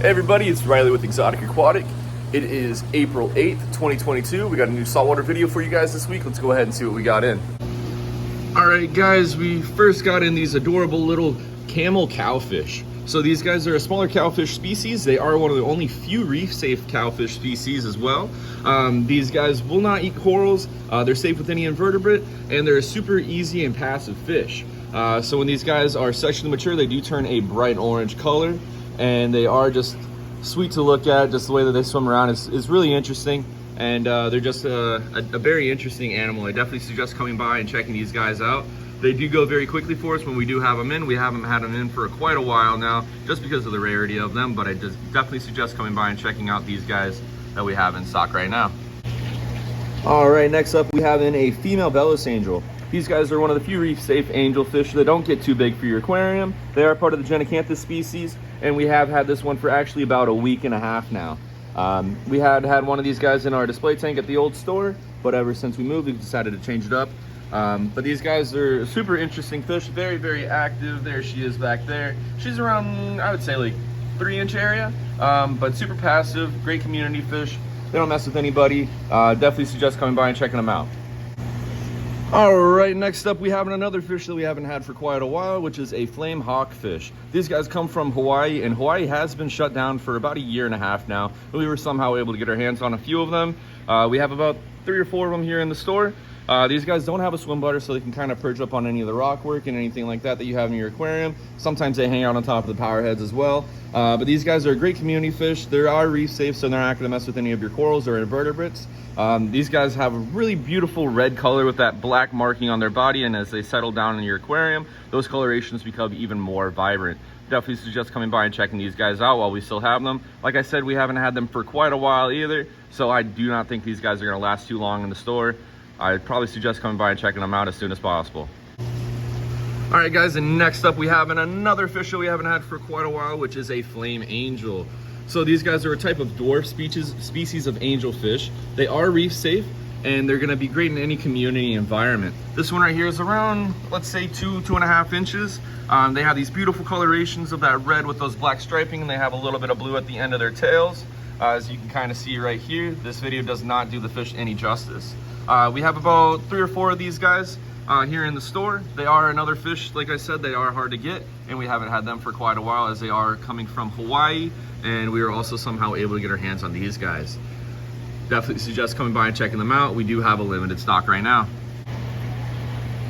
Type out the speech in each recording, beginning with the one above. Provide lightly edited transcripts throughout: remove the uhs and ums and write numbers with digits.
Hey everybody, it's Riley with Exotic Aquatic. It is April 8th, 2022. We got a new saltwater video for you guys this week. Let's go ahead and see what we got in. Alright guys, we first got in these adorable little Camel Cowfish. So these guys are a smaller cowfish species. They are one of the only few reef-safe cowfish species as well. These guys will not eat corals. They're safe with any invertebrate, and they're a super easy and passive fish. So when these guys are sexually mature, they do turn a bright orange color, and they are just sweet to look at. Just the way that they swim around is really interesting, and they're just a very interesting animal. I definitely suggest coming by and checking these guys out. They do go very quickly for us when we do have them in. We haven't had them in for quite a while now, just because of the rarity of them, but I just definitely suggest coming by and checking out these guys that we have in stock right now. All right, next up we have in a female Velos Angel. These guys are one of the few reef-safe angelfish that don't get too big for your aquarium. They are part of the Genicanthus species, and we have had this one for actually about a week and a half now. We had one of these guys in our display tank at the old store, but ever since we moved, we decided to change it up. But these guys are super interesting fish, very, very active. There she is back there. She's around, I would say, like 3-inch area, but super passive, great community fish. They don't mess with anybody. Definitely suggest coming by and checking them out. All right, next up we have another fish that we haven't had for quite a while, which is a flame hawkfish. These guys come from Hawaii, and Hawaii has been shut down for about a year and a half now. We were somehow able to get our hands on a few of them. We have about 3 or 4 of them here in the store. These guys don't have a swim bladder, so they can kind of perch up on any of the rock work and anything like that you have in your aquarium. Sometimes they hang out on top of the power heads as well. But these guys are a great community fish. They are reef safe, so they're not going to mess with any of your corals or invertebrates. These guys have a really beautiful red color with that black marking on their body, and as they settle down in your aquarium, those colorations become even more vibrant. Definitely suggest coming by and checking these guys out while we still have them. Like I said, we haven't had them for quite a while either, so I do not think these guys are going to last too long in the store. I'd probably suggest coming by and checking them out as soon as possible. All right guys, and next up we have another fish that we haven't had for quite a while, which is a flame angel. So these guys are a type of dwarf species of angelfish. They are reef safe, and they're gonna be great in any community environment. This one right here is around, let's say 2.5 inches. They have these beautiful colorations of that red with those black striping, and they have a little bit of blue at the end of their tails. As you can kind of see right here, this video does not do the fish any justice. We have about 3 or 4 of these guys here in the store. They are another fish, like I said, they are hard to get, and we haven't had them for quite a while, as they are coming from Hawaii, and we are also somehow able to get our hands on these guys. Definitely suggest coming by and checking them out. We do have a limited stock right now.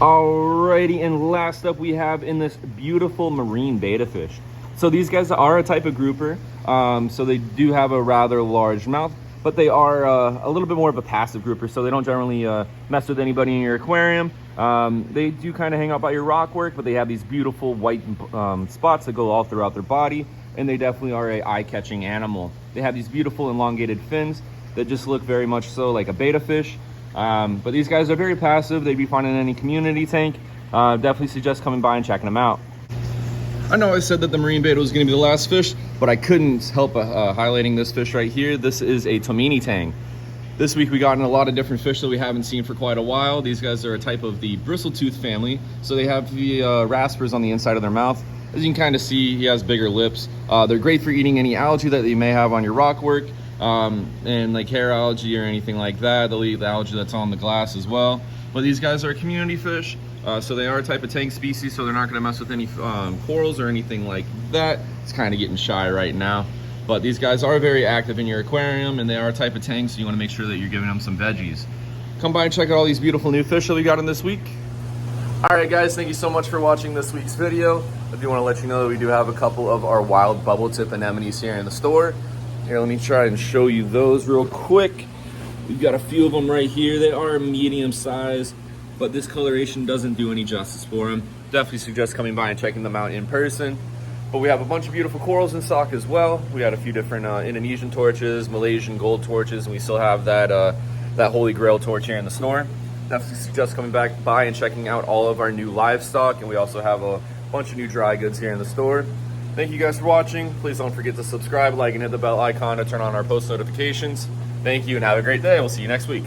Alrighty, and last up we have in this beautiful marine betta fish. So these guys are a type of grouper, so they do have a rather large mouth, but they are a little bit more of a passive grouper, so they don't generally mess with anybody in your aquarium. They do kind of hang out by your rock work, but they have these beautiful white spots that go all throughout their body, and they definitely are a eye-catching animal. They have these beautiful elongated fins that just look very much so like a betta fish. But these guys are very passive. They'd be fine in any community tank. Definitely suggest coming by and checking them out. I know I said that the marine betta was going to be the last fish, but I couldn't help highlighting this fish right here. This is a Tamini Tang. This week we got in a lot of different fish that we haven't seen for quite a while. These guys are a type of the bristle-tooth family, so they have the raspers on the inside of their mouth. As you can kind of see, he has bigger lips. They're great for eating any algae that you may have on your rock work, and like hair algae or anything like that. They'll eat the algae that's on the glass as well. But these guys are a community fish. So they are a type of tank species, so they're not going to mess with any corals or anything like that. It's kind of getting shy right now. But these guys are very active in your aquarium, and they are a type of tank, so you want to make sure that you're giving them some veggies. Come by and check out all these beautiful new fish that we got in this week. All right, guys, thank you so much for watching this week's video. I do want to let you know that we do have a couple of our wild bubble tip anemones here in the store. Here, let me try and show you those real quick. We've got a few of them right here. They are medium size, but this coloration doesn't do any justice for them. Definitely suggest coming by and checking them out in person. But we have a bunch of beautiful corals in stock as well. We got a few different Indonesian torches, Malaysian gold torches, and we still have that Holy Grail torch here in the store. Definitely suggest coming back by and checking out all of our new livestock, and we also have a bunch of new dry goods here in the store. Thank you guys for watching. Please don't forget to subscribe, like, and hit the bell icon to turn on our post notifications. Thank you, and have a great day. We'll see you next week.